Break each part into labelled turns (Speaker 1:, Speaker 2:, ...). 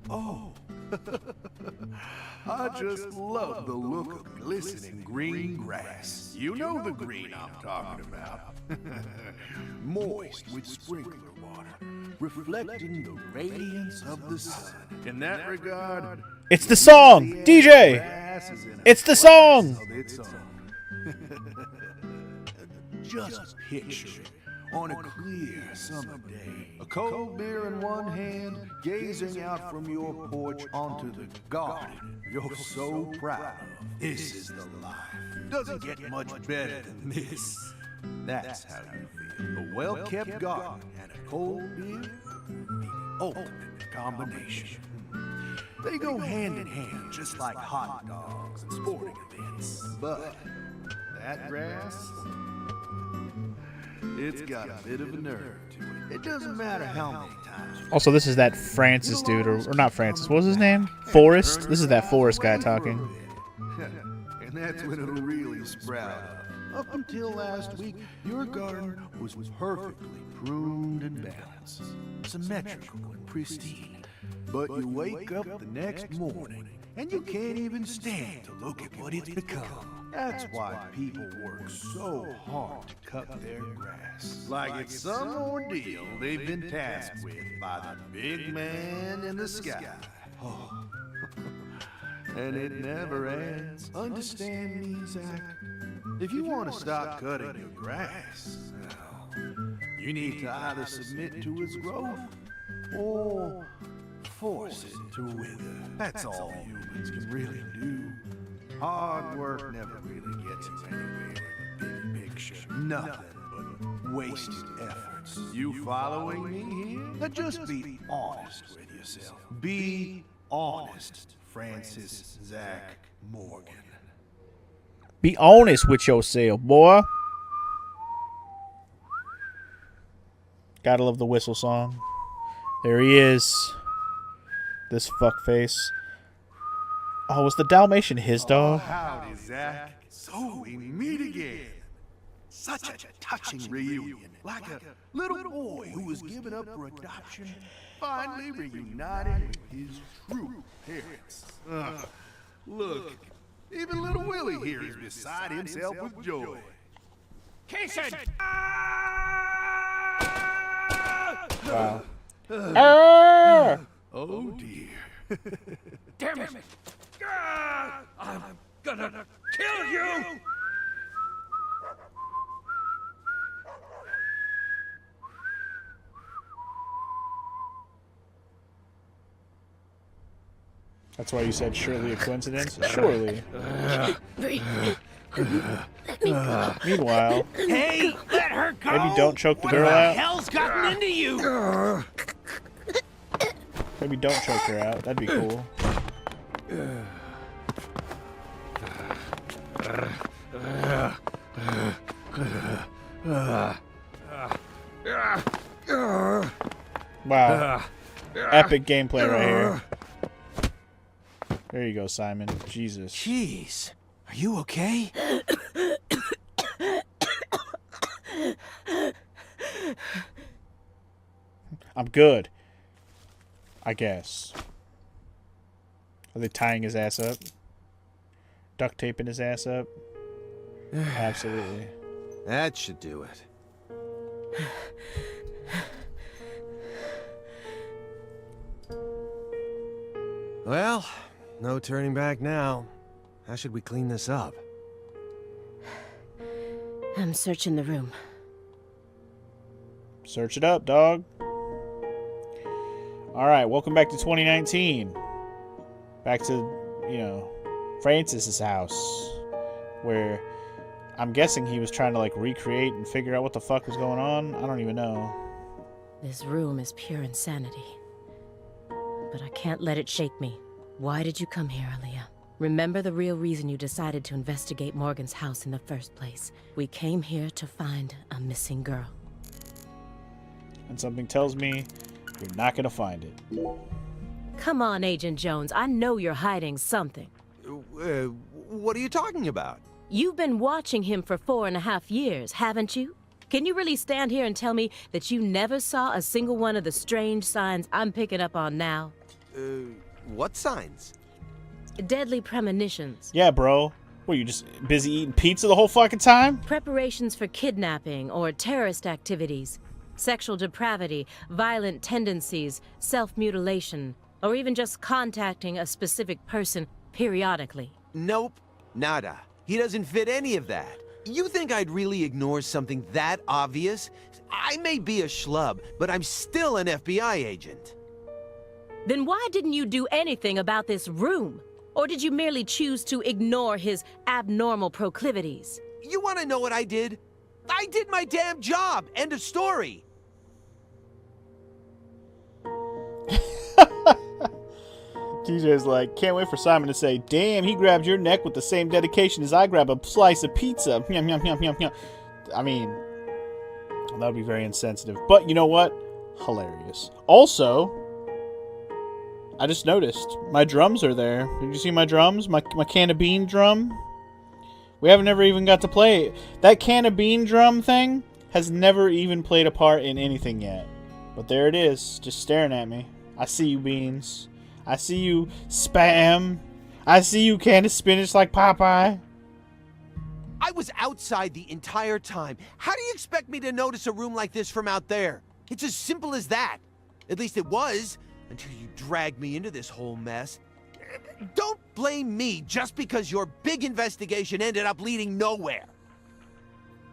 Speaker 1: Oh. I just love the look of glistening green grass. You know the green I'm talking about. Moist with sprinkler water, reflecting the radiance of the sun. In that regard,
Speaker 2: it's the song, DJ. It's the song.
Speaker 1: Just picture it on a clear summer day. A cold beer in one hand, gazing out from your porch onto the garden you're so proud of. This is the life. Doesn't get much better than this. That's how you feel. A well-kept garden and a cold beer, the ultimate combination. They go hand in hand, just like hot dogs and sporting events. But that grass, it's got a bit of a nerve to it. It doesn't matter how many times.
Speaker 2: Also, this is that Francis dude, or not Francis. What was his name? Forrest. This is that Forrest guy talking.
Speaker 1: And that's when it'll really sprout up. Up until last week, your garden was perfectly pruned and balanced, symmetrical and pristine. But you wake up the next morning, and you can't even stand to look at what it's become. That's why people work so hard to cut their grass. Like it's some ordeal they've been tasked with by the big man in the sky. Oh. And it never ends. Understand me, Zach? If you want to stop cutting your grass, you need to either submit to its growth or force it to wither. That's all humans can really do. Hard work never really gets you anywhere in the big picture. Nothing but wasted efforts. You following me here? Now just be honest with yourself. Be honest, Francis Zach Morgan.
Speaker 2: Be honest with yourself, boy. Gotta love the whistle song. There he is. This fuckface. Oh, was the Dalmatian his dog?
Speaker 1: Oh, howdy, Zach. So we meet again. Such a touching reunion. Like a little boy who was given up for adoption, finally reunited with his true parents. Look, even little Willie here is beside himself with joy.
Speaker 3: Kaysen!
Speaker 2: Wow.
Speaker 1: Oh dear.
Speaker 3: Damn it! I'm gonna kill you!
Speaker 2: That's why you said surely a coincidence? Surely. Meanwhile,
Speaker 3: Hey, let her go!
Speaker 2: maybe don't choke the girl
Speaker 3: What the
Speaker 2: out.
Speaker 3: hell's gotten into you?
Speaker 2: Maybe don't choke her out. That'd be cool. Wow. Epic gameplay right here. There you go, Simon. Jesus.
Speaker 3: Jeez, are you okay?
Speaker 2: I'm good. I guess. Are they tying his ass up? Duct taping his ass up? Absolutely.
Speaker 4: That should do it. Well, no turning back now. How should we clean this up?
Speaker 5: I'm searching the room.
Speaker 2: Search it up, dog. Alright, welcome back to 2019. Back to, you know, Francis's house. Where I'm guessing he was trying to, like, recreate and figure out what the fuck was going on. I don't even know.
Speaker 5: This room is pure insanity. But I can't let it shake me. Why did you come here, Aaliyah? Remember the real reason you decided to investigate Morgan's house in the first place. We came here to find a missing girl.
Speaker 2: And something tells me you're not gonna find it.
Speaker 5: Come on, Agent Jones. I know you're hiding something.
Speaker 4: What are you talking about?
Speaker 5: You've been watching him for 4.5 years, haven't you? Can you really stand here and tell me that you never saw a single one of the strange signs I'm picking up on now?
Speaker 4: What signs?
Speaker 5: Deadly premonitions.
Speaker 2: Yeah, bro. Were you just busy eating pizza the whole fucking time?
Speaker 5: Preparations for kidnapping or terrorist activities. Sexual depravity, violent tendencies, self-mutilation, or even just contacting a specific person periodically.
Speaker 4: Nope. Nada. He doesn't fit any of that. You think I'd really ignore something that obvious? I may be a schlub, but I'm still an FBI agent.
Speaker 5: Then why didn't you do anything about this room? Or did you merely choose to ignore his abnormal proclivities?
Speaker 4: You want to know what I did? I did my damn job. End of story.
Speaker 2: TJ's like, can't wait for Simon to say, damn, he grabbed your neck with the same dedication as I grab a slice of pizza. Yum, yum, yum, yum, yum. I mean, that would be very insensitive. But you know what? Hilarious. Also, I just noticed my drums are there. Did you see my drums? My can of bean drum? We haven't ever even got to play it. That can of bean drum thing has never even played a part in anything yet. But there it is, just staring at me. I see you, Beans. I see you, Spam. I see you, can of spinach like Popeye.
Speaker 4: I was outside the entire time. How do you expect me to notice a room like this from out there? It's as simple as that. At least it was, until you dragged me into this whole mess. Don't blame me just because your big investigation ended up leading nowhere.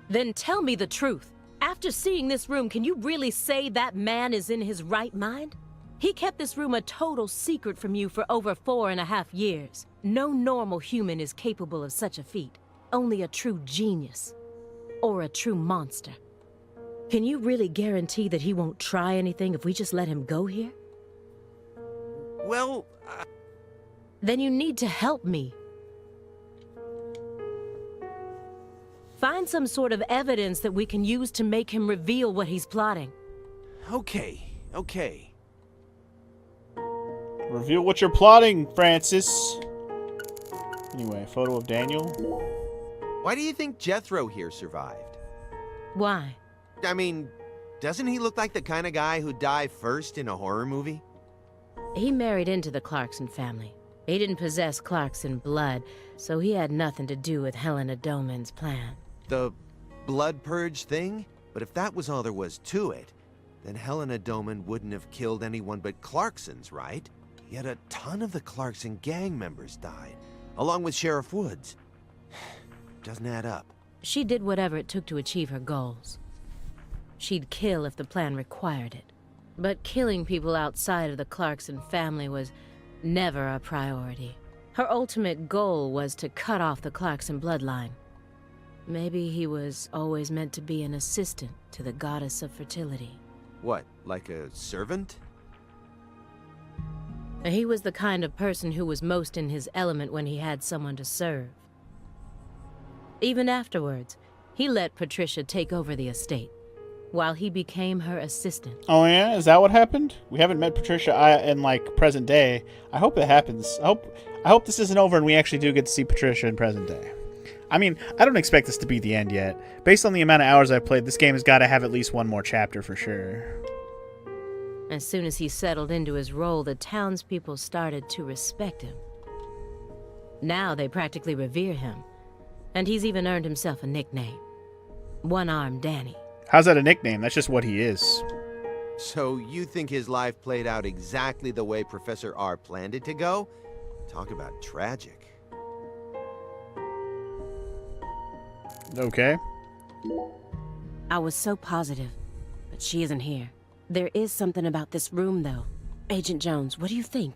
Speaker 5: Then tell me the truth. After seeing this room, can you really say that man is in his right mind? He kept this room a total secret from you for over 4.5 years. No normal human is capable of such a feat. Only a true genius. Or a true monster. Can you really guarantee that he won't try anything if we just let him go here?
Speaker 4: Well,
Speaker 5: Then you need to help me. Find some sort of evidence that we can use to make him reveal what he's plotting.
Speaker 4: okay.
Speaker 2: Reveal what you're plotting, Francis. Anyway, photo of Daniel.
Speaker 4: Why do you think Jethro here survived?
Speaker 5: Why?
Speaker 4: I mean, doesn't he look like the kind of guy who'd die first in a horror movie?
Speaker 5: He married into the Clarkson family. He didn't possess Clarkson blood, so he had nothing to do with Helena Doman's plan.
Speaker 4: The blood purge thing? But if that was all there was to it, then Helena Doman wouldn't have killed anyone but Clarksons, right? Yet a ton of the Clarkson gang members died, along with Sheriff Woods. Doesn't add up.
Speaker 5: She did whatever it took to achieve her goals. She'd kill if the plan required it. But killing people outside of the Clarkson family was never a priority. Her ultimate goal was to cut off the Clarkson bloodline. Maybe he was always meant to be an assistant to the goddess of fertility.
Speaker 4: What, like a servant?
Speaker 5: He was the kind of person who was most in his element when he had someone to serve. Even afterwards, he let Patricia take over the estate, while he became her assistant.
Speaker 2: Oh yeah, is that what happened? We haven't met Patricia in like present day. I hope it happens. I hope this isn't over and we actually do get to see Patricia in present day. I mean, I don't expect this to be the end yet. Based on the amount of hours I've played, this game has got to have at least one more chapter for sure.
Speaker 5: As soon as he settled into his role, the townspeople started to respect him. Now they practically revere him, and he's even earned himself a nickname. One-Armed Danny.
Speaker 2: How's that a nickname? That's just what he is.
Speaker 4: So you think his life played out exactly the way Professor R planned it to go? Talk about tragic.
Speaker 2: Okay.
Speaker 5: I was so positive, but she isn't here. There is something about this room, though. Agent Jones, what do you think?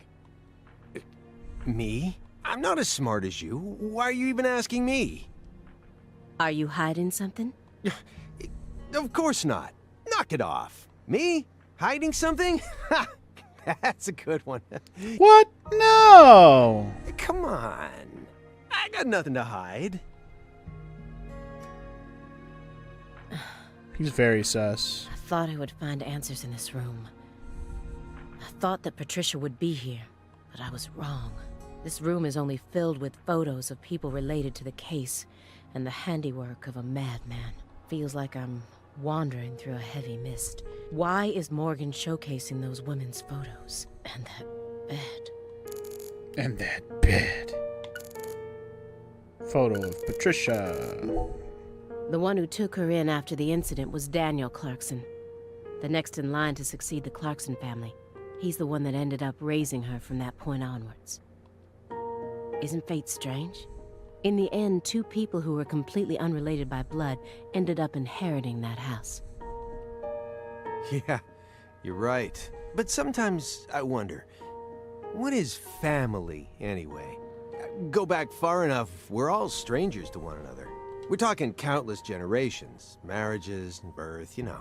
Speaker 4: Me? I'm not as smart as you. Why are you even asking me?
Speaker 5: Are you hiding something?
Speaker 4: Of course not. Knock it off. Me? Hiding something? Ha! That's a good one.
Speaker 2: What? No!
Speaker 4: Come on. I got nothing to hide.
Speaker 2: He's very sus.
Speaker 5: I thought I would find answers in this room. I thought that Patricia would be here, but I was wrong. This room is only filled with photos of people related to the case and the handiwork of a madman. Feels like I'm wandering through a heavy mist. Why is Morgan showcasing those women's photos? And that bed.
Speaker 2: And that bed. Photo of Patricia.
Speaker 5: The one who took her in after the incident was Daniel Clarkson, the next in line to succeed the Clarkson family. He's the one that ended up raising her from that point onwards. Isn't fate strange? In the end, two people who were completely unrelated by blood ended up inheriting that house.
Speaker 4: Yeah, you're right. But sometimes I wonder, what is family anyway? Go back far enough, we're all strangers to one another. We're talking countless generations, marriages and birth, you know.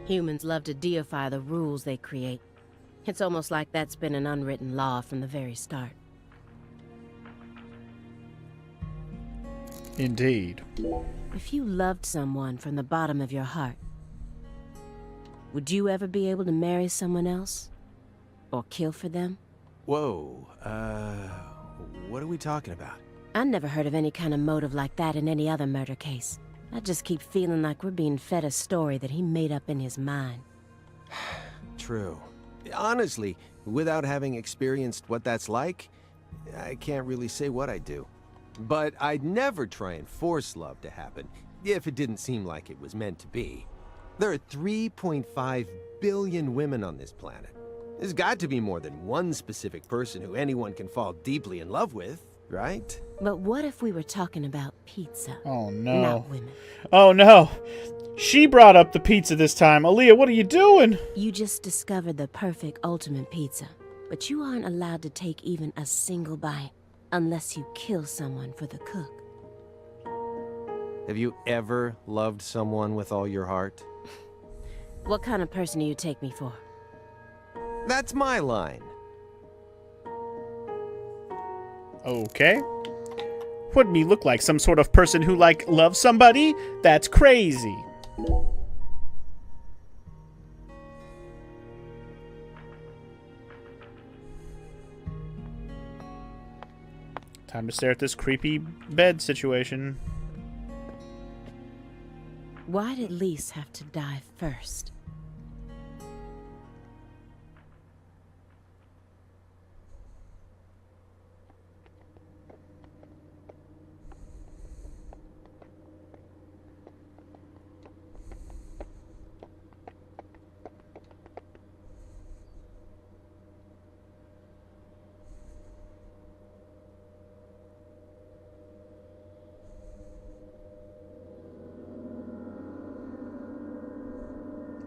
Speaker 5: Humans love to deify the rules they create. It's almost like that's been an unwritten law from the very start.
Speaker 2: Indeed.
Speaker 5: If you loved someone from the bottom of your heart, would you ever be able to marry someone else? Or kill for them?
Speaker 4: Whoa, what are we talking about?
Speaker 5: I never heard of any kind of motive like that in any other murder case. I just keep feeling like we're being fed a story that he made up in his mind.
Speaker 4: True. Honestly, without having experienced what that's like, I can't really say what I'd do. But I'd never try and force love to happen, if it didn't seem like it was meant to be. There are 3.5 billion women on this planet. There's got to be more than one specific person who anyone can fall deeply in love with, right?
Speaker 5: But what if we were talking about pizza?
Speaker 2: Oh no.
Speaker 5: Not women.
Speaker 2: Oh no. She brought up the pizza this time. Aaliyah, what are you doing?
Speaker 5: You just discovered the perfect ultimate pizza, but you aren't allowed to take even a single bite unless you kill someone for the cook.
Speaker 4: Have you ever loved someone with all your heart?
Speaker 5: What kind of person do you take me for?
Speaker 4: That's my line.
Speaker 2: Okay. Wouldn't me look like some sort of person who, like, loves somebody? That's crazy. Time to stare at this creepy bed situation.
Speaker 5: Why'd Elise have to die first?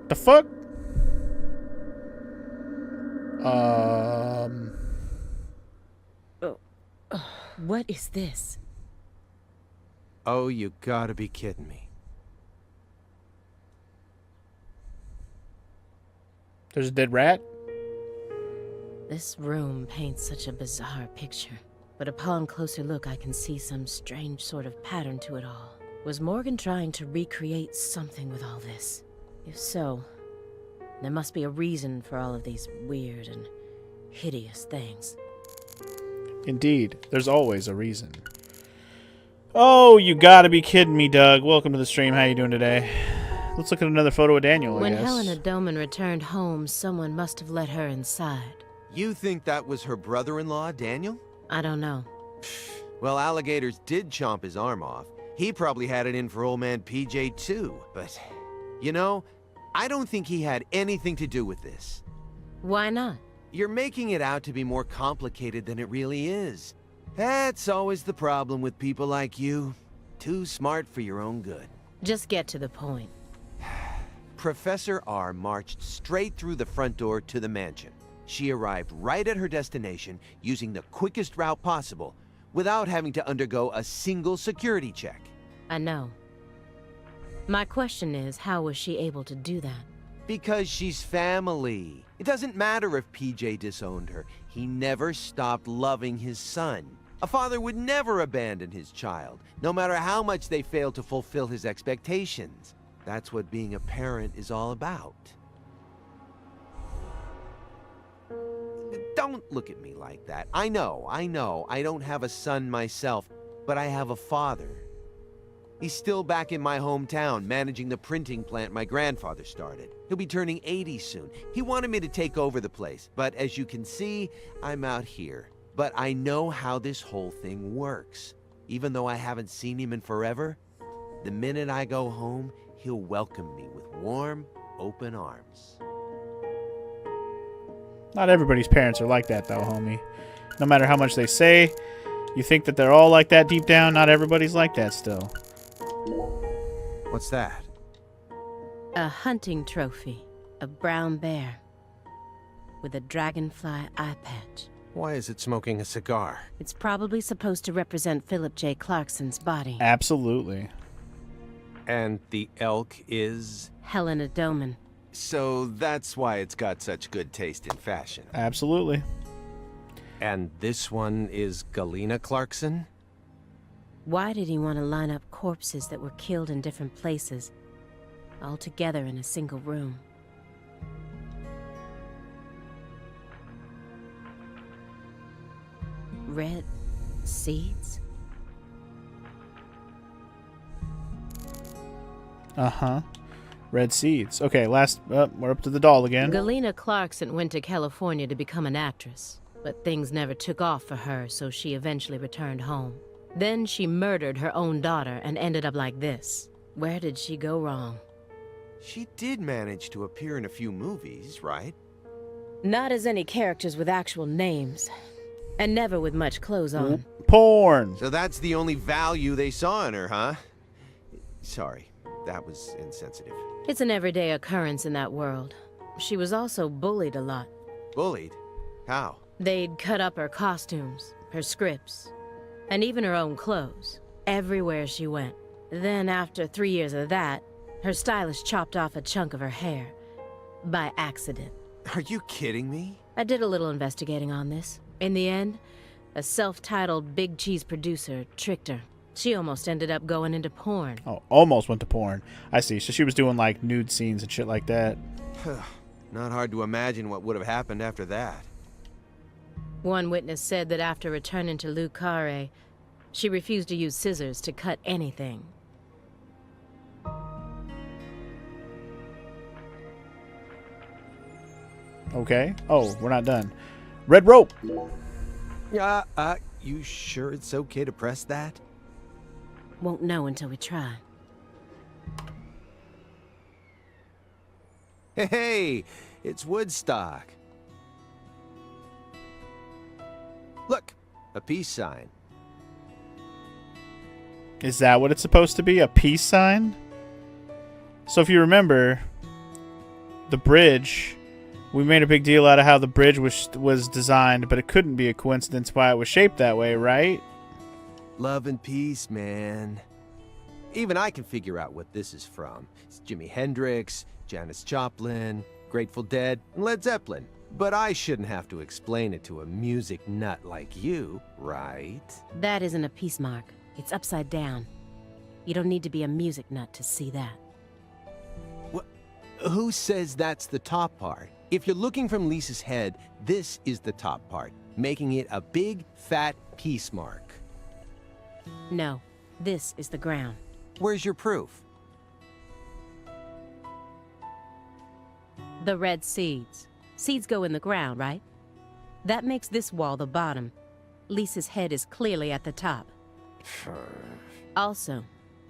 Speaker 2: The fuck?
Speaker 5: What is this?
Speaker 4: Oh, you gotta be kidding me.
Speaker 2: There's a dead rat?
Speaker 5: This room paints such a bizarre picture. But upon closer look, I can see some strange sort of pattern to it all. Was Morgan trying to recreate something with all this? If so, there must be a reason for all of these weird and hideous things.
Speaker 2: Indeed, there's always a reason. Oh, you gotta be kidding me, Doug. Welcome to the stream. How you doing today? Let's look at another photo of Daniel, I
Speaker 5: When
Speaker 2: guess.
Speaker 5: Helena Doman returned home, someone must have let her inside.
Speaker 4: You think that was her brother-in-law, Daniel?
Speaker 5: I don't know.
Speaker 4: Well, alligators did chomp his arm off. He probably had it in for old man PJ too, but... You know, I don't think he had anything to do with this.
Speaker 5: Why not?
Speaker 4: You're making it out to be more complicated than it really is. That's always the problem with people like you. Too smart for your own good.
Speaker 5: Just get to the point.
Speaker 4: Professor R marched straight through the front door to the mansion. She arrived right at her destination using the quickest route possible without having to undergo a single security check.
Speaker 5: I know. My question is, how was she able to do that?
Speaker 4: Because she's family. It doesn't matter if PJ disowned her. He never stopped loving his son. A father would never abandon his child, no matter how much they failed to fulfill his expectations. That's what being a parent is all about. Don't look at me like that. I know, I don't have a son myself, but I have a father. He's still back in my hometown, managing the printing plant my grandfather started. He'll be turning 80 soon. He wanted me to take over the place, but as you can see, I'm out here. But I know how this whole thing works. Even though I haven't seen him in forever, the minute I go home, he'll welcome me with warm, open arms.
Speaker 2: Not everybody's parents are like that, though, homie. No matter how much they say, you think that they're all like that deep down, not everybody's like that still.
Speaker 4: What's that?
Speaker 5: A hunting trophy. A brown bear. With a dragonfly eye patch.
Speaker 4: Why is it smoking a cigar?
Speaker 5: It's probably supposed to represent Philip J. Clarkson's body.
Speaker 2: Absolutely.
Speaker 4: And the elk is?
Speaker 5: Helena Doman.
Speaker 4: So that's why it's got such good taste in fashion.
Speaker 2: Absolutely.
Speaker 4: And this one is Galena Clarkson?
Speaker 5: Why did he want to line up corpses that were killed in different places, all together in a single room? Red seeds?
Speaker 2: Uh-huh. Red seeds. Okay, we're up to the doll again.
Speaker 5: Galena Clarkson went to California to become an actress, but things never took off for her, so she eventually returned home. Then she murdered her own daughter and ended up like this. Where did she go wrong?
Speaker 4: She did manage to appear in a few movies, right?
Speaker 5: Not as any characters with actual names, and never with much clothes on.
Speaker 2: Porn.
Speaker 4: So that's the only value they saw in her, huh? Sorry, that was insensitive.
Speaker 5: It's an everyday occurrence in that world. She was also bullied a lot.
Speaker 4: Bullied? How?
Speaker 5: They'd cut up her costumes, her scripts, and even her own clothes, everywhere she went. Then after 3 years of that, her stylist chopped off a chunk of her hair. By accident.
Speaker 4: Are you kidding me?
Speaker 5: I did a little investigating on this. In the end, a self-titled big cheese producer tricked her. She almost ended up going into porn.
Speaker 2: Oh, almost went to porn. I see. So she was doing like nude scenes and shit like that.
Speaker 4: Not hard to imagine what would have happened after that.
Speaker 5: One witness said that after returning to Le Carré, she refused to use scissors to cut anything.
Speaker 2: Okay. Oh, we're not done. Red rope.
Speaker 4: You sure it's okay to press that?
Speaker 5: Won't know until we try.
Speaker 4: Hey, it's Woodstock. Look, a peace sign.
Speaker 2: Is that what it's supposed to be? A peace sign? So if you remember, the bridge, we made a big deal out of how the bridge was designed, but it couldn't be a coincidence why it was shaped that way, right?
Speaker 4: Love and peace, man. Even I can figure out what this is from. It's Jimi Hendrix, Janis Joplin, Grateful Dead, and Led Zeppelin. But I shouldn't have to explain it to a music nut like you, right?
Speaker 5: That isn't a peace mark. It's upside down. You don't need to be a music nut to see that.
Speaker 4: Who says that's the top part? If you're looking from Lisa's head, this is the top part, making it a big, fat peace mark.
Speaker 5: No, this is the ground.
Speaker 4: Where's your proof?
Speaker 5: The red seeds. Seeds go in the ground, right? That makes this wall the bottom. Lisa's head is clearly at the top. Also,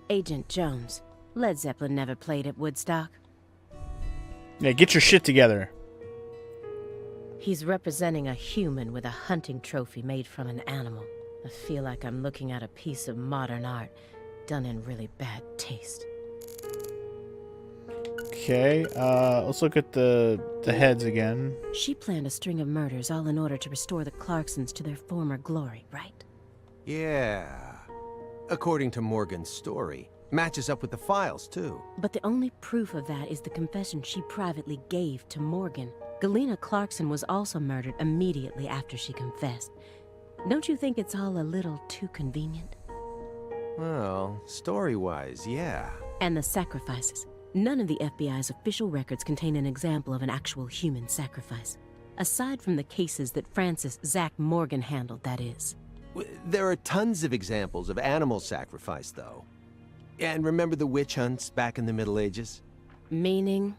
Speaker 5: Agent Jones. Led Zeppelin never played at Woodstock.
Speaker 2: Yeah, get your shit together.
Speaker 5: He's representing a human with a hunting trophy made from an animal. I feel like I'm looking at a piece of modern art done in really bad taste.
Speaker 2: Okay, let's look at the heads again.
Speaker 5: She planned a string of murders all in order to restore the Clarksons to their former glory, right?
Speaker 4: Yeah. According to Morgan's story. Matches up with the files, too.
Speaker 5: But the only proof of that is the confession she privately gave to Morgan. Galena Clarkson was also murdered immediately after she confessed. Don't you think it's all a little too convenient?
Speaker 4: Well, story-wise, yeah.
Speaker 5: And the sacrifices. None of the FBI's official records contain an example of an actual human sacrifice. Aside from the cases that Francis Zach Morgan handled, that is.
Speaker 4: There are tons of examples of animal sacrifice, though. And remember the witch hunts back in the Middle Ages?
Speaker 5: Meaning?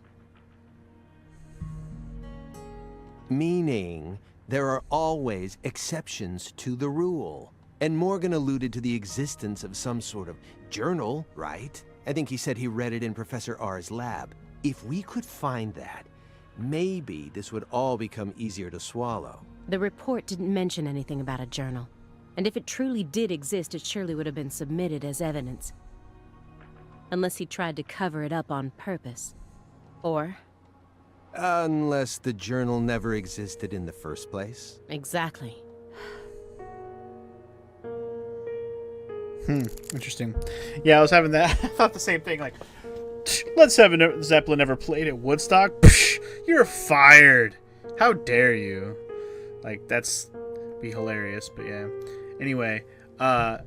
Speaker 4: Meaning, there are always exceptions to the rule. And Morgan alluded to the existence of some sort of journal, right? I think he said he read it in Professor R's lab. If we could find that, maybe this would all become easier to swallow.
Speaker 5: The report didn't mention anything about a journal. And if it truly did exist, it surely would have been submitted as evidence. Unless he tried to cover it up on purpose. Or...
Speaker 4: Unless the journal never existed in the first place.
Speaker 5: Exactly.
Speaker 2: Interesting. Yeah, I was having that. I thought the same thing. Like, Led Zeppelin never played at Woodstock. Psh, you're fired. How dare you? Like, that's be hilarious. But yeah. Anyway, I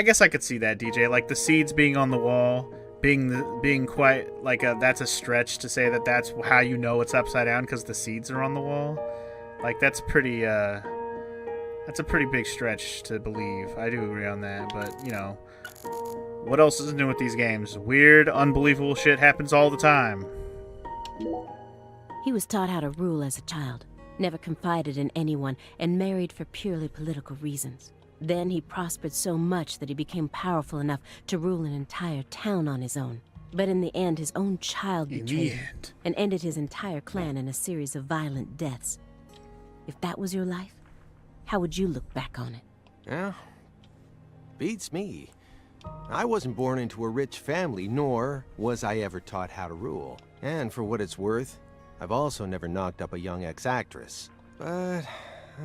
Speaker 2: guess I could see that, DJ. Like the seeds being on the wall, being quite like that's a stretch to say that that's how you know it's upside down because the seeds are on the wall. Like that's pretty. That's a pretty big stretch to believe. I do agree on that, but, you know, what else is new with these games? Weird, unbelievable shit happens all the time.
Speaker 5: He was taught how to rule as a child, never confided in anyone, and married for purely political reasons. Then he prospered so much that he became powerful enough to rule an entire town on his own. But in the end, his own child betrayed him and ended his entire clan in a series of violent deaths. If that was your life, how would you look back on it?
Speaker 4: Yeah, beats me. I wasn't born into a rich family, nor was I ever taught how to rule. And for what it's worth, I've also never knocked up a young ex-actress. But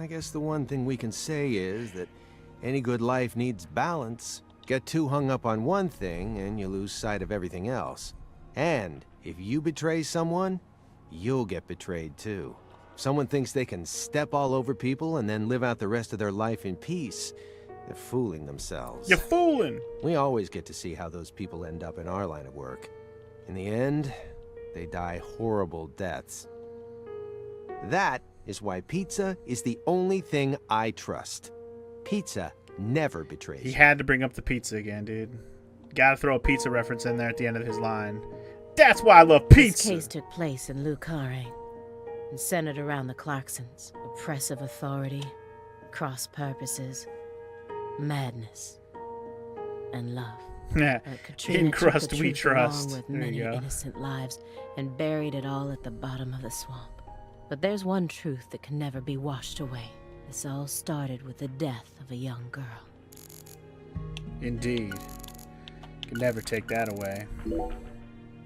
Speaker 4: I guess the one thing we can say is that any good life needs balance. Get too hung up on one thing and you lose sight of everything else. And if you betray someone, you'll get betrayed too. Someone thinks they can step all over people and then live out the rest of their life in peace. They're fooling themselves.
Speaker 2: You're fooling!
Speaker 4: We always get to see how those people end up in our line of work. In the end, they die horrible deaths. That is why pizza is the only thing I trust. Pizza never betrays.
Speaker 2: He had to bring up the pizza again, dude. Gotta throw a pizza reference in there at the end of his line. That's why I love pizza!
Speaker 5: This case took place in Lucare, and centered around the Clarksons. Oppressive authority, cross purposes, madness, and love.
Speaker 2: Yeah,
Speaker 5: Katrina
Speaker 2: in
Speaker 5: took
Speaker 2: CRUST
Speaker 5: the
Speaker 2: we
Speaker 5: truth along
Speaker 2: trust.
Speaker 5: with
Speaker 2: There
Speaker 5: many
Speaker 2: you go.
Speaker 5: innocent lives and buried it all at the bottom of the swamp. But there's one truth that can never be washed away. This all started with the death of a young girl.
Speaker 2: Indeed. Can never take that away.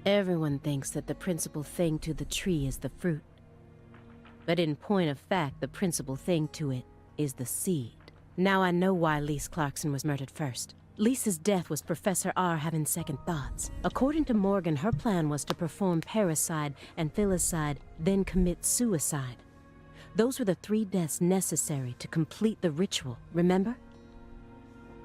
Speaker 5: Everyone thinks that the principal thing to the tree is the fruit. But in point of fact, the principal thing to it is the seed. Now I know why Lise Clarkson was murdered first. Lisa's death was Professor R having second thoughts. According to Morgan, her plan was to perform parricide and filicide, then commit suicide. Those were the 3 deaths necessary to complete the ritual, remember?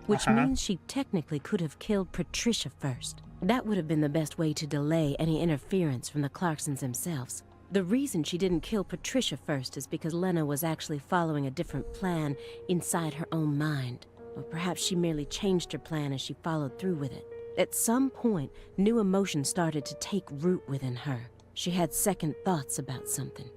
Speaker 5: Which means she technically could have killed Patricia first. That would have been the best way to delay any interference from the Clarksons themselves. The reason she didn't kill Patricia first is because Lena was actually following a different plan inside her own mind. Or perhaps she merely changed her plan as she followed through with it. At some point, new emotions started to take root within her. She had second thoughts about something.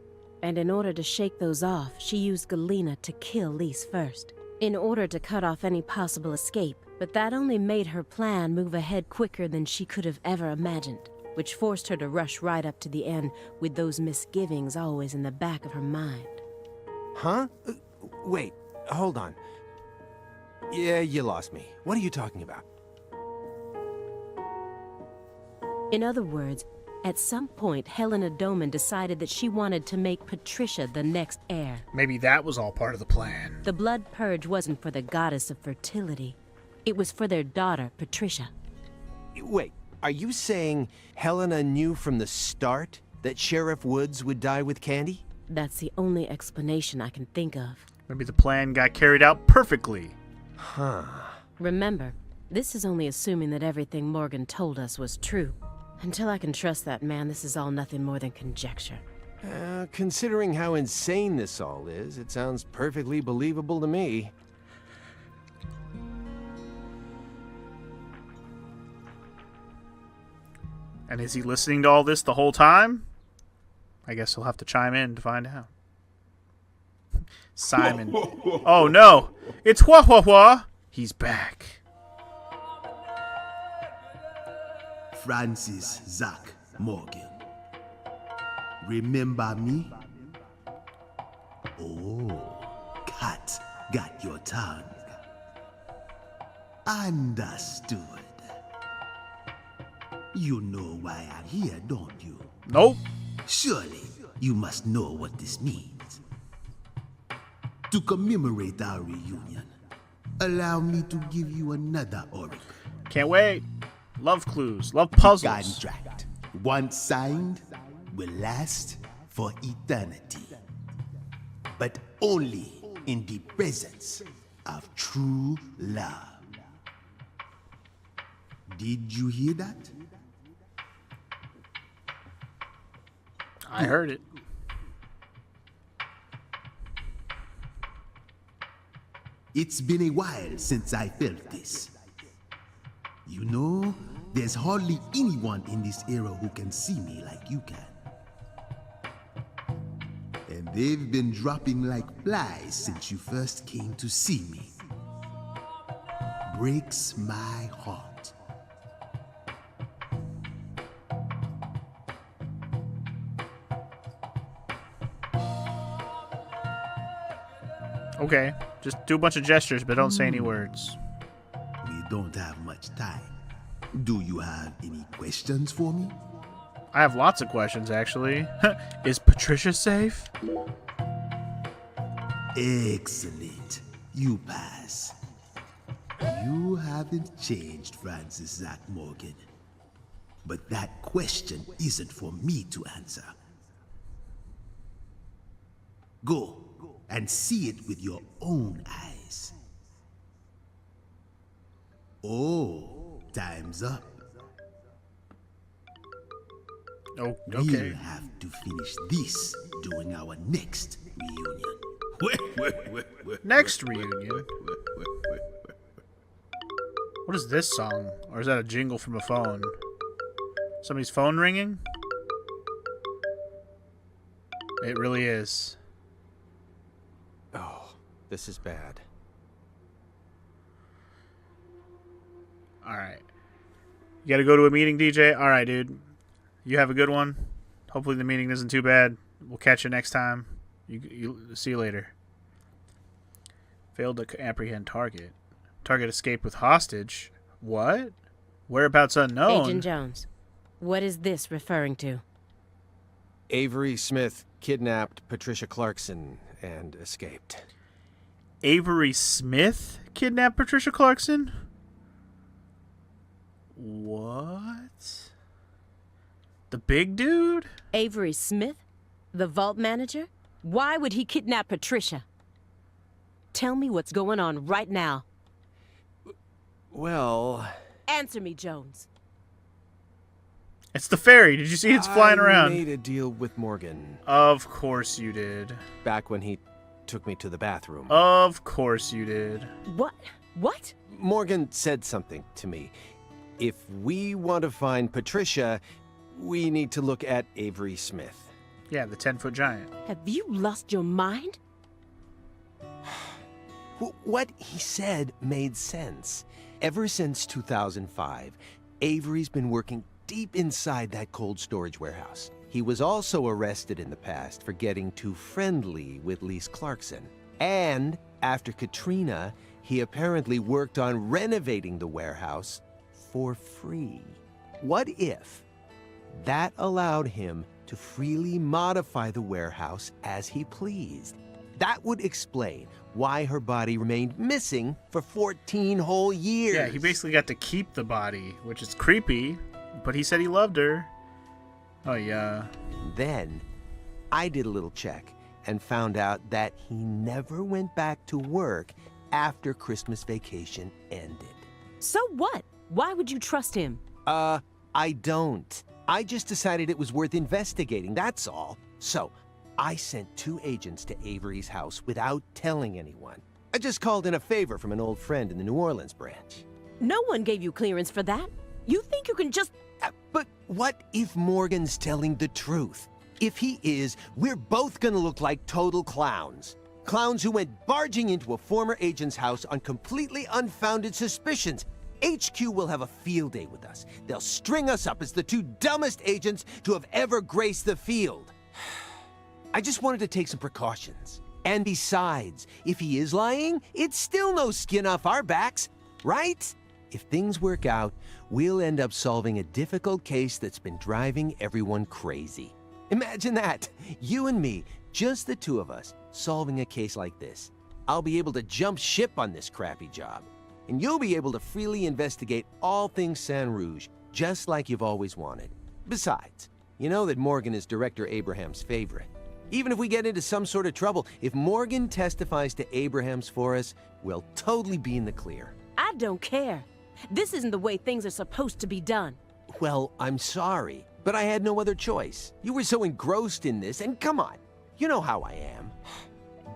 Speaker 5: And in order to shake those off, she used Galena to kill Lise first, in order to cut off any possible escape. But that only made her plan move ahead quicker than she could have ever imagined, which forced her to rush right up to the end with those misgivings always in the back of her mind.
Speaker 4: Huh? Wait, hold on. Yeah, you lost me. What are you talking about?
Speaker 5: In other words, at some point, Helena Doman decided that she wanted to make Patricia the next heir.
Speaker 2: Maybe that was all part of the plan.
Speaker 5: The blood purge wasn't for the goddess of fertility. It was for their daughter, Patricia.
Speaker 4: Wait, are you saying Helena knew from the start that Sheriff Woods would die with Candy?
Speaker 5: That's the only explanation I can think of.
Speaker 2: Maybe the plan got carried out perfectly.
Speaker 4: Huh.
Speaker 5: Remember, this is only assuming that everything Morgan told us was true. Until I can trust that man, this is all nothing more than conjecture.
Speaker 4: Considering how insane this all is, it sounds perfectly believable to me.
Speaker 2: And is he listening to all this the whole time? I guess he'll have to chime in to find out. Simon. Oh no! It's Hua Hua Hua! He's back.
Speaker 1: Francis Zach Morgan. Remember me? Oh, cat got your tongue. Understood. You know why I'm here, don't you?
Speaker 2: Nope.
Speaker 1: Surely, you must know what this means. To commemorate our reunion, allow me to give you another oracle.
Speaker 2: Can't wait. Love clues. Love puzzles.
Speaker 1: Contract, once signed, will last for eternity. But only in the presence of true love. Did you hear that?
Speaker 2: I heard it.
Speaker 1: It's been a while since I felt this. You know, there's hardly anyone in this era who can see me like you can. And they've been dropping like flies since you first came to see me. Breaks my heart.
Speaker 2: Okay. Just do a bunch of gestures, but don't say any words.
Speaker 1: We don't have much time. Do you have any questions for me?
Speaker 2: I have lots of questions, actually. Is Patricia safe?
Speaker 1: Excellent. You pass. You haven't changed, Francis Zach Morgan. But that question isn't for me to answer. Go and see it with your own eyes. Oh, time's up.
Speaker 2: Oh, okay.
Speaker 1: We'll have to finish this during our next reunion.
Speaker 2: Next reunion? What is this song? Or is that a jingle from a phone? Somebody's phone ringing? It really is.
Speaker 4: Oh, this is bad.
Speaker 2: Alright. You gotta go to a meeting, DJ? Alright, dude. You have a good one. Hopefully the meeting isn't too bad. We'll catch you next time. See you later. Failed to apprehend target. Target escaped with hostage. What? Whereabouts unknown?
Speaker 5: Agent Jones, what is this referring to?
Speaker 4: Avery Smith kidnapped Patricia Clarkson and escaped.
Speaker 2: Avery Smith kidnapped Patricia Clarkson? What? The big dude?
Speaker 5: Avery Smith? The vault manager? Why would he kidnap Patricia? Tell me what's going on right now.
Speaker 4: Well...
Speaker 5: Answer me, Jones.
Speaker 2: It's the ferry. Did you see it's flying around?
Speaker 4: I made a deal with Morgan.
Speaker 2: Of course you did.
Speaker 4: Back when he took me to the bathroom.
Speaker 2: Of course you did.
Speaker 5: What? What?
Speaker 4: Morgan said something to me. If we want to find Patricia, we need to look at Avery Smith.
Speaker 2: Yeah, the 10-foot giant.
Speaker 5: Have you lost your mind?
Speaker 4: What he said made sense. Ever since 2005, Avery's been working deep inside that cold storage warehouse. He was also arrested in the past for getting too friendly with Lise Clarkson. And after Katrina, he apparently worked on renovating the warehouse for free. What if that allowed him to freely modify the warehouse as he pleased? That would explain why her body remained missing for 14 whole years.
Speaker 2: Yeah, he basically got to keep the body, which is creepy, but he said he loved her. Oh, yeah.
Speaker 4: Then, I did a little check and found out that he never went back to work after Christmas vacation ended.
Speaker 5: So what? Why would you trust him?
Speaker 4: I don't. I just decided it was worth investigating, that's all. So, I sent 2 agents to Avery's house without telling anyone. I just called in a favor from an old friend in the New Orleans branch.
Speaker 5: No one gave you clearance for that. You think you can just
Speaker 4: But what if Morgan's telling the truth? If he is, we're both gonna look like total clowns. Clowns who went barging into a former agent's house on completely unfounded suspicions. HQ will have a field day with us. They'll string us up as the two dumbest agents to have ever graced the field. I just wanted to take some precautions. And besides, if he is lying, it's still no skin off our backs, right? If things work out, we'll end up solving a difficult case that's been driving everyone crazy. Imagine that. You and me, just the two of us, solving a case like this. I'll be able to jump ship on this crappy job. And you'll be able to freely investigate all things San Rouge, just like you've always wanted. Besides, you know that Morgan is Director Abraham's favorite. Even if we get into some sort of trouble, if Morgan testifies to Abrahams for us, we'll totally be in the clear.
Speaker 5: I don't care. This isn't the way things are supposed to be done.
Speaker 4: Well, I'm sorry, but I had no other choice. You were so engrossed in this, and come on, you know how I am.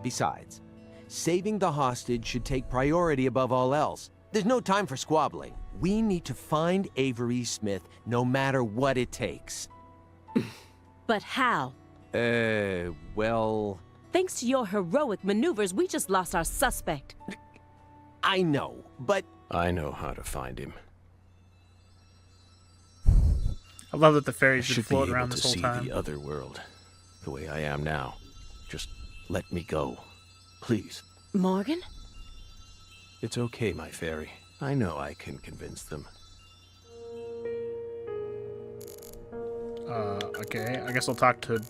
Speaker 4: Besides, saving the hostage should take priority above all else. There's no time for squabbling. We need to find Avery Smith no matter what it takes.
Speaker 5: But how?
Speaker 4: Well...
Speaker 5: Thanks to your heroic maneuvers, we just lost our suspect.
Speaker 4: I know, but...
Speaker 6: I know how to find him.
Speaker 2: I love that the
Speaker 6: I
Speaker 2: fairies
Speaker 6: should
Speaker 2: just
Speaker 6: be
Speaker 2: float
Speaker 6: able
Speaker 2: around
Speaker 6: to
Speaker 2: this whole
Speaker 6: see
Speaker 2: time.
Speaker 6: the other world, the way I am now. Just let me go, please.
Speaker 5: Morgan?
Speaker 6: It's okay, my fairy. I know I can convince them.
Speaker 2: Okay, I guess I'll talk to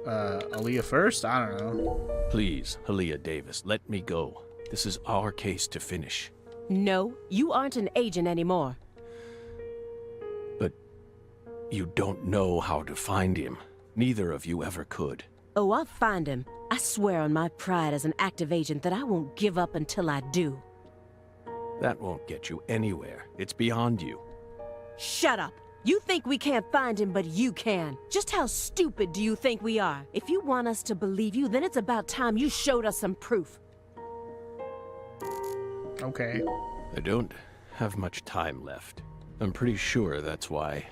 Speaker 2: Aaliyah first? I don't know.
Speaker 6: Please, Aaliyah Davis, let me go. This is our case to finish.
Speaker 5: No, you aren't an agent anymore.
Speaker 6: But you don't know how to find him. Neither of you ever could.
Speaker 5: Oh, I'll find him. I swear on my pride as an active agent that I won't give up until I do.
Speaker 6: That won't get you anywhere. It's beyond you.
Speaker 5: Shut up! You think we can't find him, but you can. Just how stupid do you think we are? If you want us to believe you, then it's about time you showed us some proof.
Speaker 2: Okay.
Speaker 6: I don't have much time left. I'm pretty sure that's why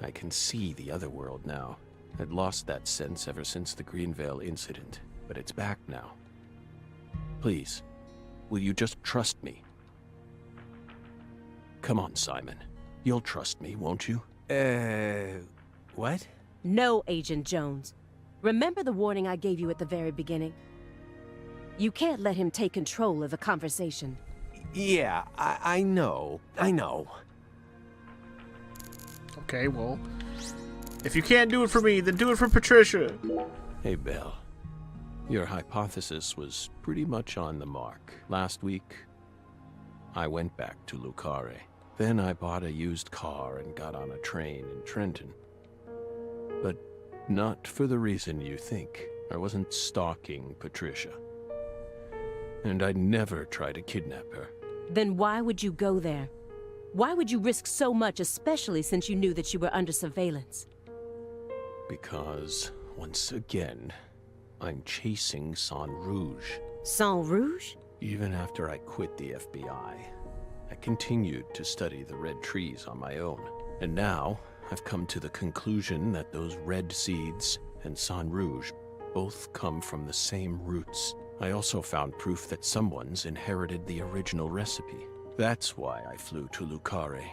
Speaker 6: I can see the other world now. I'd lost that sense ever since the Greenvale incident, but it's back now. Please, will you just trust me? Come on, Simon. You'll trust me, won't you?
Speaker 4: What?
Speaker 5: No, Agent Jones. Remember the warning I gave you at the very beginning? You can't let him take control of the conversation.
Speaker 4: Yeah, I know. I know.
Speaker 2: Okay, well, if you can't do it for me, then do it for Patricia.
Speaker 6: Hey, Belle. Your hypothesis was pretty much on the mark. Last week, I went back to Lucare. Then I bought a used car and got on a train in Trenton. But not for the reason you think. I wasn't stalking Patricia. And I'd never try to kidnap her.
Speaker 5: Then why would you go there? Why would you risk so much, especially since you knew that you were under surveillance?
Speaker 6: Because, once again, I'm chasing San Rouge.
Speaker 5: San Rouge?
Speaker 6: Even after I quit the FBI, I continued to study the red trees on my own. And now, I've come to the conclusion that those red seeds and San Rouge both come from the same roots. I also found proof that someone's inherited the original recipe. That's why I flew to Lucare,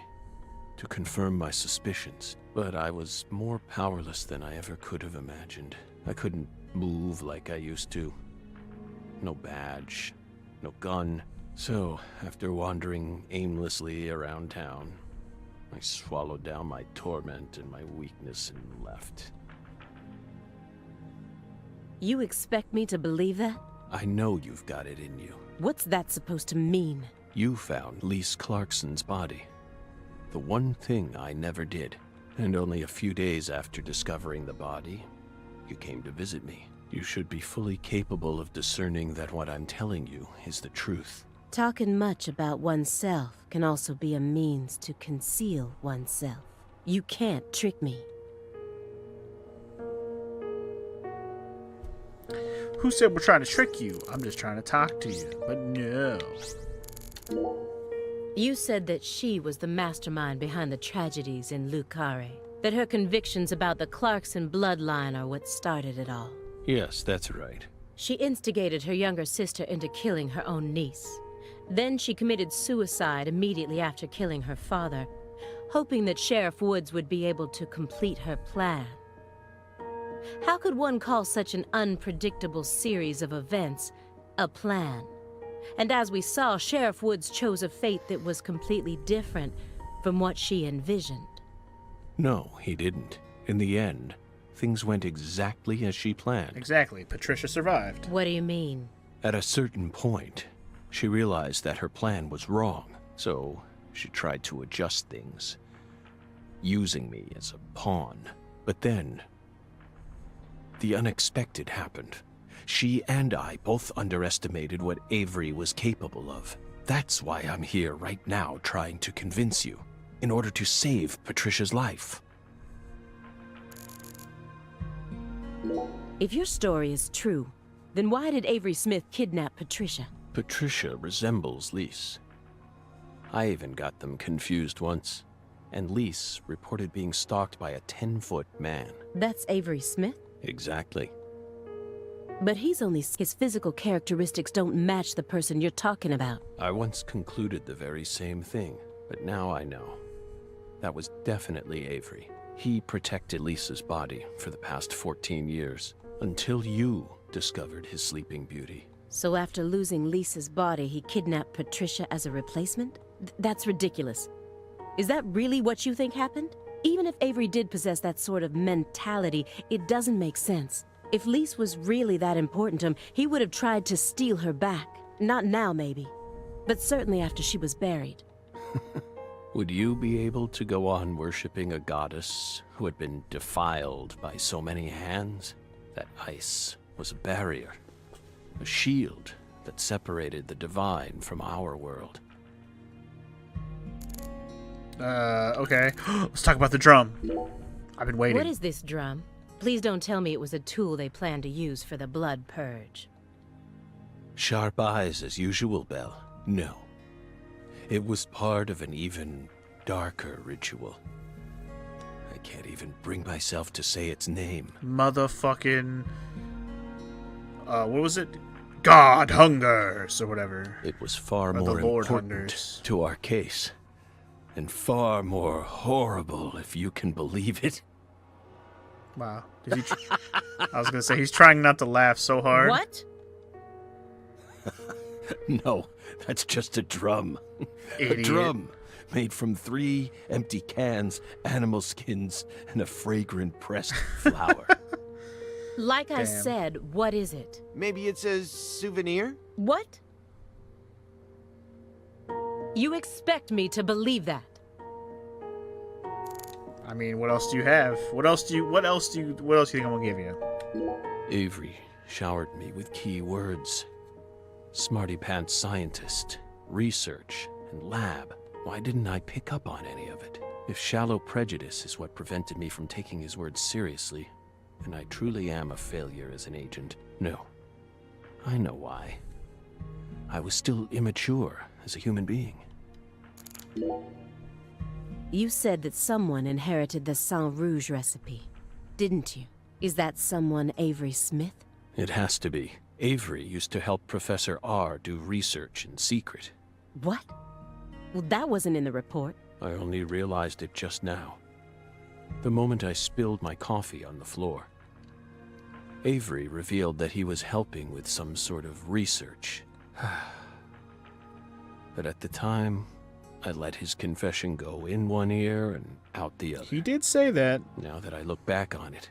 Speaker 6: to confirm my suspicions. But I was more powerless than I ever could have imagined. I couldn't move like I used to. No badge, no gun. So, after wandering aimlessly around town, I swallowed down my torment and my weakness and left.
Speaker 5: You expect me to believe that?
Speaker 6: I know you've got it in you.
Speaker 5: What's that supposed to mean?
Speaker 6: You found Lise Clarkson's body. The one thing I never did. And only a few days after discovering the body, you came to visit me. You should be fully capable of discerning that what I'm telling you is the truth.
Speaker 5: Talking much about oneself can also be a means to conceal oneself. You can't trick me.
Speaker 2: Who said we're trying to trick you? I'm just trying to talk to you. But no.
Speaker 5: You said that she was the mastermind behind the tragedies in Lucare. That her convictions about the Clarkson bloodline are what started it all.
Speaker 6: Yes, that's right.
Speaker 5: She instigated her younger sister into killing her own niece. Then she committed suicide immediately after killing her father, hoping that Sheriff Woods would be able to complete her plan. How could one call such an unpredictable series of events a plan? And as we saw, Sheriff Woods chose a fate that was completely different from what she envisioned.
Speaker 6: No, he didn't. In the end, things went exactly as she planned.
Speaker 2: Exactly. Patricia survived.
Speaker 5: What do you mean?
Speaker 6: At a certain point, she realized that her plan was wrong, so she tried to adjust things, using me as a pawn. But then, the unexpected happened. She and I both underestimated what Avery was capable of. That's why I'm here right now trying to convince you, in order to save Patricia's life.
Speaker 5: If your story is true, then why did Avery Smith kidnap Patricia?
Speaker 6: Patricia resembles Lise. I even got them confused once, and Lise reported being stalked by a 10-foot man.
Speaker 5: That's Avery Smith?
Speaker 6: Exactly.
Speaker 5: But he's only... His physical characteristics don't match the person you're talking about.
Speaker 6: I once concluded the very same thing, but now I know. That was definitely Avery. He protected Lisa's body for the past 14 years, until you discovered his sleeping beauty.
Speaker 5: So after losing Lisa's body, he kidnapped Patricia as a replacement? That's ridiculous. Is that really what you think happened? Even if Avery did possess that sort of mentality, it doesn't make sense. If Lise was really that important to him, he would have tried to steal her back. Not now, maybe, but certainly after she was buried.
Speaker 6: Would you be able to go on worshipping a goddess who had been defiled by so many hands? That ice was a barrier, a shield that separated the divine from our world.
Speaker 2: Okay. Let's talk about the drum. I've been waiting.
Speaker 5: What is this drum? Please don't tell me it was a tool they planned to use for the blood purge.
Speaker 6: Sharp eyes as usual, Belle. No. It was part of an even darker ritual. I can't even bring myself to say its name.
Speaker 2: Motherfucking... what was it? God Hungers, or whatever.
Speaker 6: It was far
Speaker 2: Or the
Speaker 6: more
Speaker 2: Lord
Speaker 6: important
Speaker 2: Hungers.
Speaker 6: to our case. And far more horrible, if you can believe it.
Speaker 2: Wow. Did he I was gonna say, he's trying not to laugh so hard.
Speaker 5: What?
Speaker 6: No, that's just a drum.
Speaker 2: Idiot.
Speaker 6: A drum made from 3 empty cans, animal skins, and a fragrant pressed flower.
Speaker 5: Like I
Speaker 2: Damn.
Speaker 5: said, what is it?
Speaker 4: Maybe it's a souvenir?
Speaker 5: What? You expect me to believe that?
Speaker 2: I mean, what else do you have? What else do you think I'm gonna give you?
Speaker 6: Avery showered me with key words. Smarty pants scientist, research, and lab. Why didn't I pick up on any of it? If shallow prejudice is what prevented me from taking his words seriously, then I truly am a failure as an agent. No. I know why. I was still immature as a human being.
Speaker 5: You said that someone inherited the Sang Rouge recipe, didn't you? Is that someone Avery Smith?
Speaker 6: It has to be. Avery used to help Professor R do research in secret.
Speaker 5: What? Well, that wasn't in the report.
Speaker 6: I only realized it just now. The moment I spilled my coffee on the floor. Avery revealed that he was helping with some sort of research. But at the time, I let his confession go in one ear and out the other.
Speaker 2: He did say that.
Speaker 6: Now that I look back on it,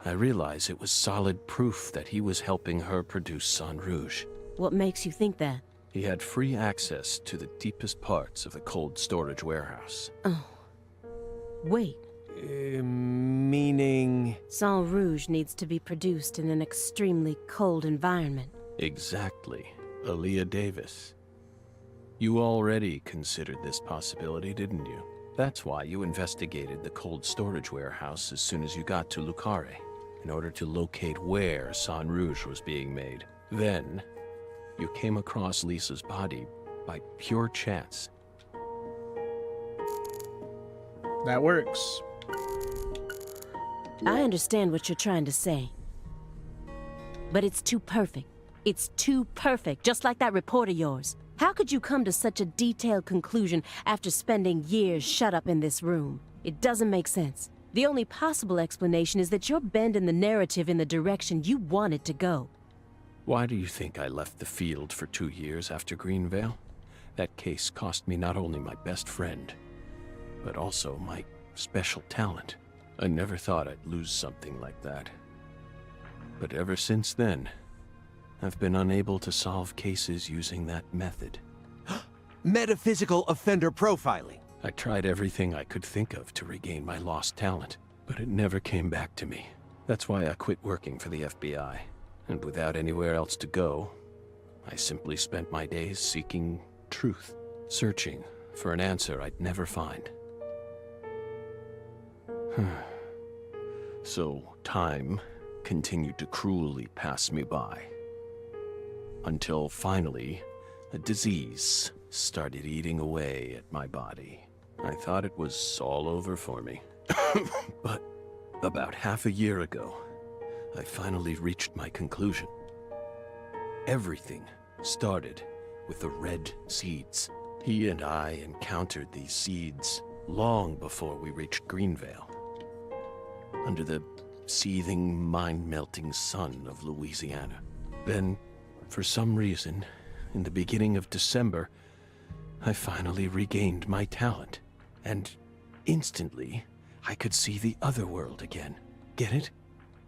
Speaker 6: I realize it was solid proof that he was helping her produce Sang Rouge.
Speaker 5: What makes you think that?
Speaker 6: He had free access to the deepest parts of the cold storage warehouse.
Speaker 5: Oh. Wait.
Speaker 4: Meaning...
Speaker 5: Sang Rouge needs to be produced in an extremely cold environment.
Speaker 6: Exactly. Aaliyah Davis. You already considered this possibility, didn't you? That's why you investigated the cold storage warehouse as soon as you got to Lucare, in order to locate where Sang Rouge was being made. Then, you came across Lisa's body by pure chance
Speaker 2: That works.
Speaker 5: I understand what you're trying to say. But it's too perfect. It's too perfect, just like that report of yours. How could you come to such a detailed conclusion after spending years shut up in this room? It doesn't make sense. The only possible explanation is that you're bending the narrative in the direction you want it to go.
Speaker 6: Why do you think I left the field for 2 years after Greenvale? That case cost me not only my best friend, but also my special talent. I never thought I'd lose something like that. But ever since then, I've been unable to solve cases using that method.
Speaker 4: Metaphysical offender profiling.
Speaker 6: I tried everything I could think of to regain my lost talent, but it never came back to me. That's why I quit working for the FBI. And without anywhere else to go, I simply spent my days seeking truth, searching for an answer I'd never find. So time continued to cruelly pass me by. Until finally, a disease started eating away at my body. I thought it was all over for me. But about half a year ago, I finally reached my conclusion. Everything started with the red seeds. He and I encountered these seeds long before we reached Greenvale. Under the seething, mind-melting sun of Louisiana. Then, for some reason, in the beginning of December, I finally regained my talent. And instantly, I could see the other world again. Get it?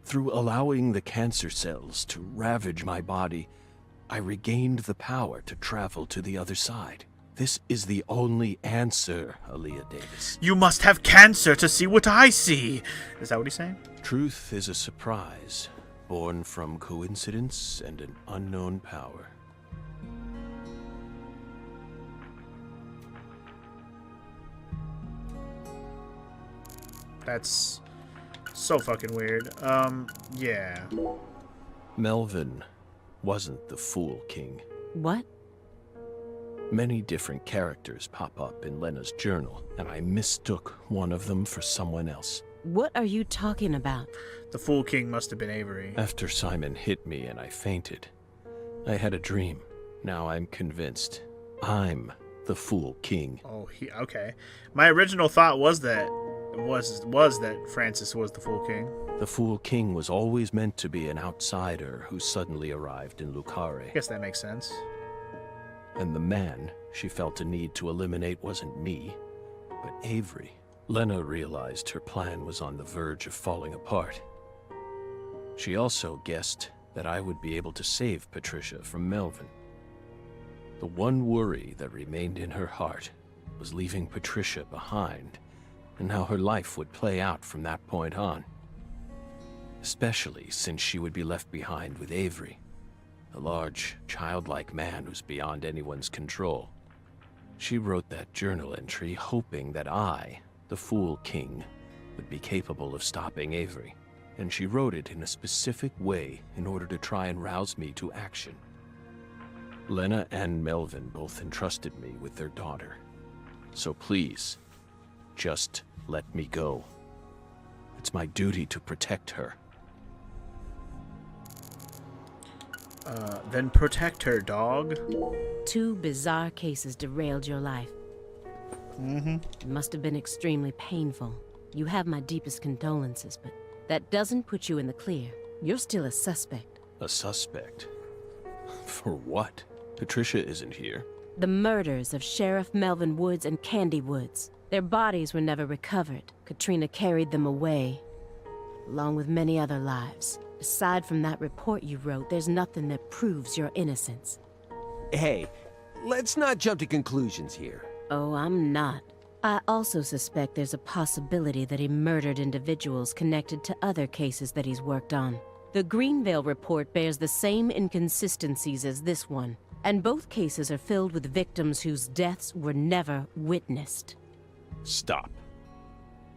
Speaker 6: Through allowing the cancer cells to ravage my body, I regained the power to travel to the other side. This is the only answer, Aaliyah Davis.
Speaker 2: You must have cancer to see what I see. Is that what he's saying?
Speaker 6: Truth is a surprise, born from coincidence and an unknown power.
Speaker 2: That's so fucking weird. Yeah.
Speaker 6: Melvin wasn't the Fool King.
Speaker 5: What?
Speaker 6: Many different characters pop up in Lena's journal, and I mistook one of them for someone else.
Speaker 5: What are you talking about?
Speaker 2: The Fool King must have been Avery.
Speaker 6: After Simon hit me and I fainted, I had a dream. Now I'm convinced I'm the Fool King.
Speaker 2: Oh, okay. My original thought was that that Francis was the Fool King.
Speaker 6: The Fool King was always meant to be an outsider who suddenly arrived in Lucare.
Speaker 2: I guess that makes sense.
Speaker 6: And the man she felt a need to eliminate wasn't me, but Avery. Lena realized her plan was on the verge of falling apart. She also guessed that I would be able to save Patricia from Melvin. The one worry that remained in her heart was leaving Patricia behind, and how her life would play out from that point on. Especially since she would be left behind with Avery, a large, childlike man who's beyond anyone's control. She wrote that journal entry hoping that I, the Fool King, would be capable of stopping Avery, and she wrote it in a specific way in order to try and rouse me to action. Lena and Melvin both entrusted me with their daughter, so please, just let me go. It's my duty to protect her.
Speaker 2: Then protect her, dog.
Speaker 5: 2 bizarre cases derailed your life. It must have been extremely painful. You have my deepest condolences, but that doesn't put you in the clear. You're still a suspect.
Speaker 6: A suspect? For what? Patricia isn't here.
Speaker 5: The murders of Sheriff Melvin Woods and Candy Woods. Their bodies were never recovered. Katrina carried them away, along with many other lives. Aside from that report you wrote, there's nothing that proves your innocence.
Speaker 4: Hey, let's not jump to conclusions here.
Speaker 5: Oh, I'm not. I also suspect there's a possibility that he murdered individuals connected to other cases that he's worked on. The Greenvale report bears the same inconsistencies as this one, and both cases are filled with victims whose deaths were never witnessed.
Speaker 6: Stop.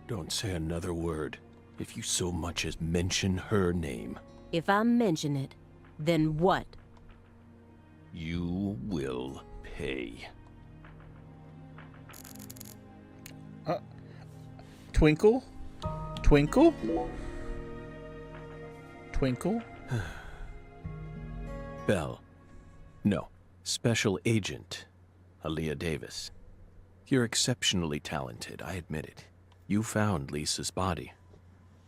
Speaker 6: Don't say another word. If you so much as mention her name.
Speaker 5: If I mention it, then what?
Speaker 6: You will pay.
Speaker 2: Twinkle? Twinkle? Twinkle?
Speaker 6: Belle. No. Special Agent Aaliyah Davis. You're exceptionally talented, I admit it. You found Lisa's body,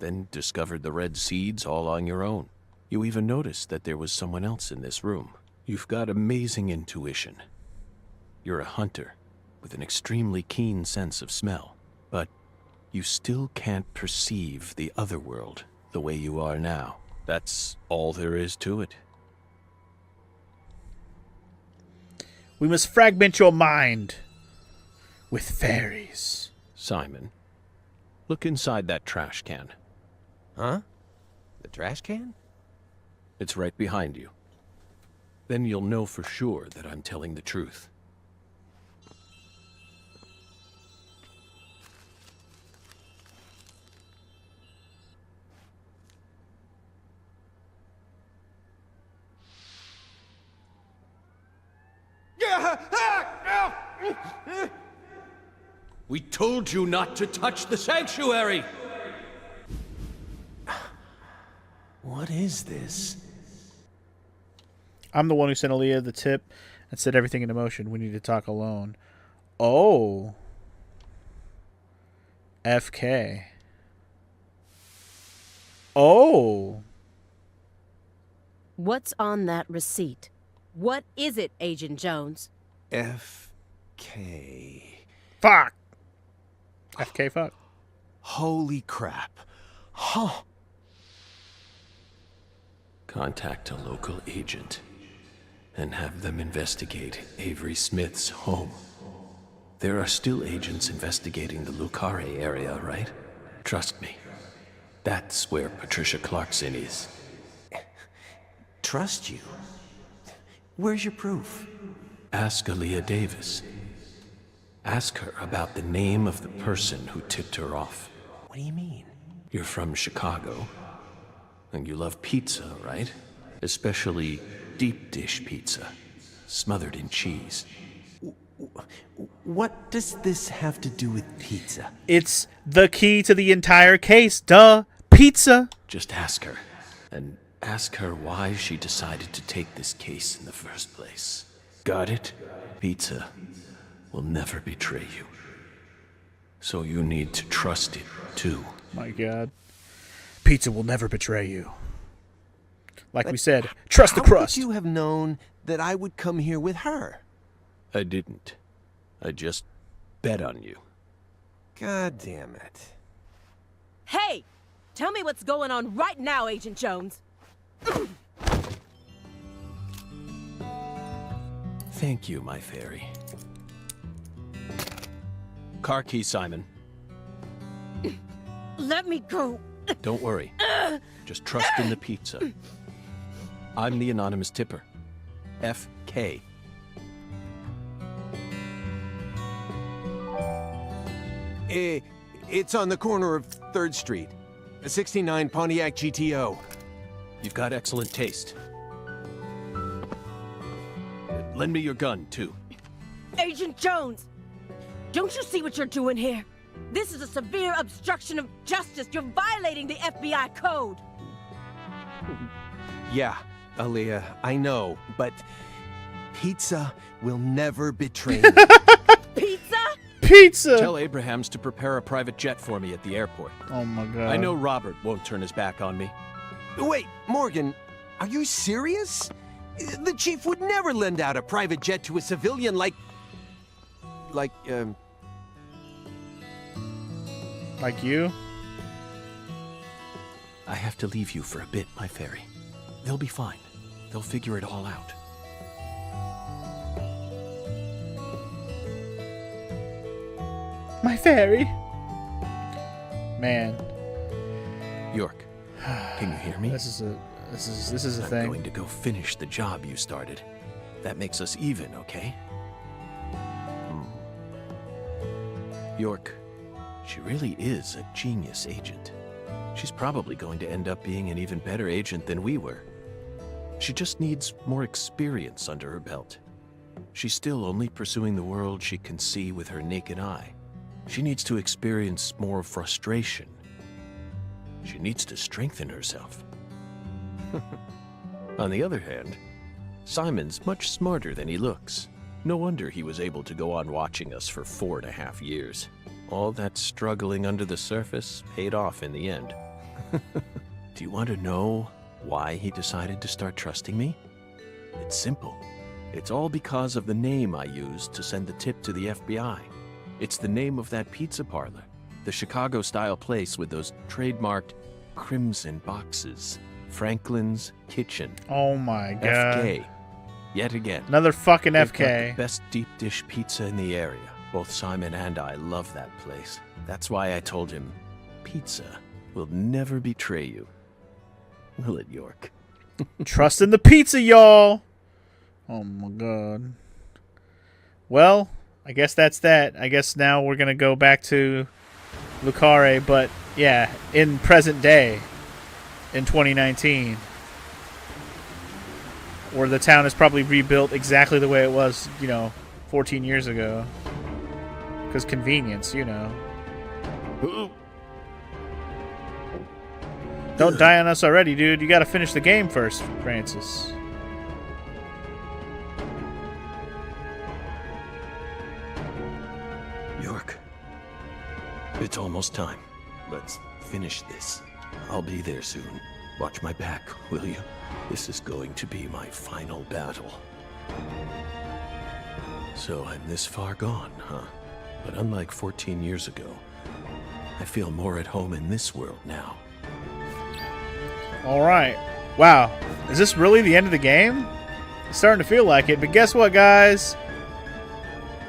Speaker 6: then discovered the red seeds all on your own. You even noticed that there was someone else in this room. You've got amazing intuition. You're a hunter with an extremely keen sense of smell, but you still can't perceive the other world the way you are now. That's all there is to it.
Speaker 2: We must fragment your mind with fairies.
Speaker 6: Simon, look inside that trash can.
Speaker 4: Huh? The trash can?
Speaker 6: It's right behind you. Then you'll know for sure that I'm telling the truth. We told you not to touch the sanctuary!
Speaker 4: What is this?
Speaker 2: I'm the one who sent Aaliyah the tip and set everything into motion. We need to talk alone. Oh. FK. Oh.
Speaker 5: What's on that receipt? What is it, Agent Jones?
Speaker 4: FK.
Speaker 2: Fuck. FK fuck.
Speaker 4: Holy crap. Huh.
Speaker 6: Contact a local agent and have them investigate Avery Smith's home. There are still agents investigating the Lucare area, right? Trust me. That's where Patricia Clarkson is.
Speaker 4: Trust you? Where's your proof?
Speaker 6: Ask Aaliyah Davis. Ask her about the name of the person who tipped her off.
Speaker 4: What do you mean?
Speaker 6: You're from Chicago, and you love pizza, right? Especially deep dish pizza, smothered in cheese.
Speaker 4: What does this have to do with pizza?
Speaker 2: It's the key to the entire case. Duh. Pizza.
Speaker 6: Just ask her, and ask her why she decided to take this case in the first place. Got it? Pizza will never betray you. So you need to trust it, too.
Speaker 2: My God. Pizza will never betray you. Like we said, trust the crust.
Speaker 4: How would you have known that I would come here with her?
Speaker 6: I didn't. I just bet on you.
Speaker 4: God damn it.
Speaker 5: Hey! Tell me what's going on right now, Agent Jones.
Speaker 6: Thank you, my fairy. Car key, Simon.
Speaker 5: Let me go.
Speaker 6: Don't worry. Just trust in the pizza. I'm the anonymous tipper. FK.
Speaker 4: It's on the corner of 3rd Street. A 69 Pontiac GTO.
Speaker 6: You've got excellent taste. Lend me your gun, too.
Speaker 5: Agent Jones! Don't you see what you're doing here? This is a severe obstruction of justice. You're violating the FBI code.
Speaker 4: Yeah, Aaliyah, I know, but pizza will never betray me.
Speaker 5: Pizza?
Speaker 2: Pizza.
Speaker 6: Tell Abrahams to prepare a private jet for me at the airport.
Speaker 2: Oh my God.
Speaker 6: I know Robert won't turn his back on me.
Speaker 4: Wait, Morgan, are you serious? The chief would never lend out a private jet to a civilian like,
Speaker 2: Like you?
Speaker 6: I have to leave you for a bit, my fairy. They'll be fine. They'll figure it all out.
Speaker 2: My fairy. Man,
Speaker 6: York, can you hear me?
Speaker 2: this is a
Speaker 6: I'm
Speaker 2: thing.
Speaker 6: going to go finish the job you started. That makes us even, okay? York, she really is a genius agent. She's probably going to end up being an even better agent than we were. She just needs more experience under her belt. She's still only pursuing the world she can see with her naked eye. She needs to experience more frustration. She needs to strengthen herself. On the other hand, Simon's much smarter than he looks. No wonder he was able to go on watching us for 4.5 years. All that struggling under the surface paid off in the end. Do you want to know why he decided to start trusting me? It's simple. It's all because of the name I used to send the tip to the FBI. It's the name of that pizza parlor, the Chicago-style place with those trademarked crimson boxes. Franklin's Kitchen.
Speaker 2: Oh my god.
Speaker 6: FK. Yet again.
Speaker 2: Another fucking
Speaker 6: They've got
Speaker 2: FK.
Speaker 6: the best deep dish pizza in the area. Both Simon and I love that place. That's why I told him, pizza will never betray you. Will it, York?
Speaker 2: Trust in the pizza, y'all. Oh my god. Well, I guess that's that. I guess now we're gonna go back to Lucare, but yeah, in present day, in 2019, where the town is probably rebuilt exactly the way it was, 14 years ago. Because convenience, Don't die on us already, dude. You gotta finish the game first, Francis.
Speaker 6: York, it's almost time. Let's finish this. I'll be there soon. Watch my back, will you? This is going to be my final battle. So I'm this far gone, huh? But unlike 14 years ago, I feel more at home in this world now.
Speaker 2: Alright. Wow. Is this really the end of the game? It's starting to feel like it, but guess what, guys?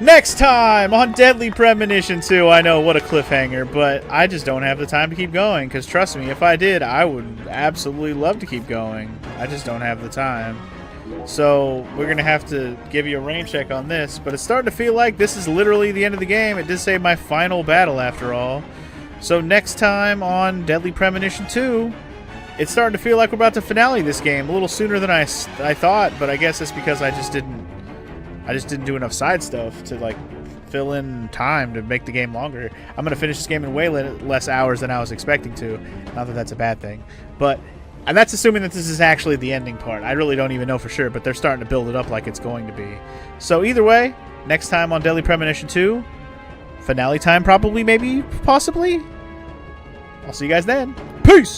Speaker 2: Next time on Deadly Premonition 2. I know, what a cliffhanger, but I just don't have the time to keep going, because trust me, if I did, I would absolutely love to keep going. I just don't have the time. So we're going to have to give you a rain check on this, but it's starting to feel like this is literally the end of the game. It did say my final battle after all. So next time on Deadly Premonition 2, it's starting to feel like we're about to finale this game a little sooner than I thought, but I guess it's because I just didn't do enough side stuff to like fill in time to make the game longer. I'm going to finish this game in way less hours than I was expecting to. Not that that's a bad thing, but and that's assuming that this is actually the ending part. I really don't even know for sure, but they're starting to build it up like it's going to be. So either way, next time on Deadly Premonition 2, finale time probably, maybe, possibly. I'll see you guys then. Peace!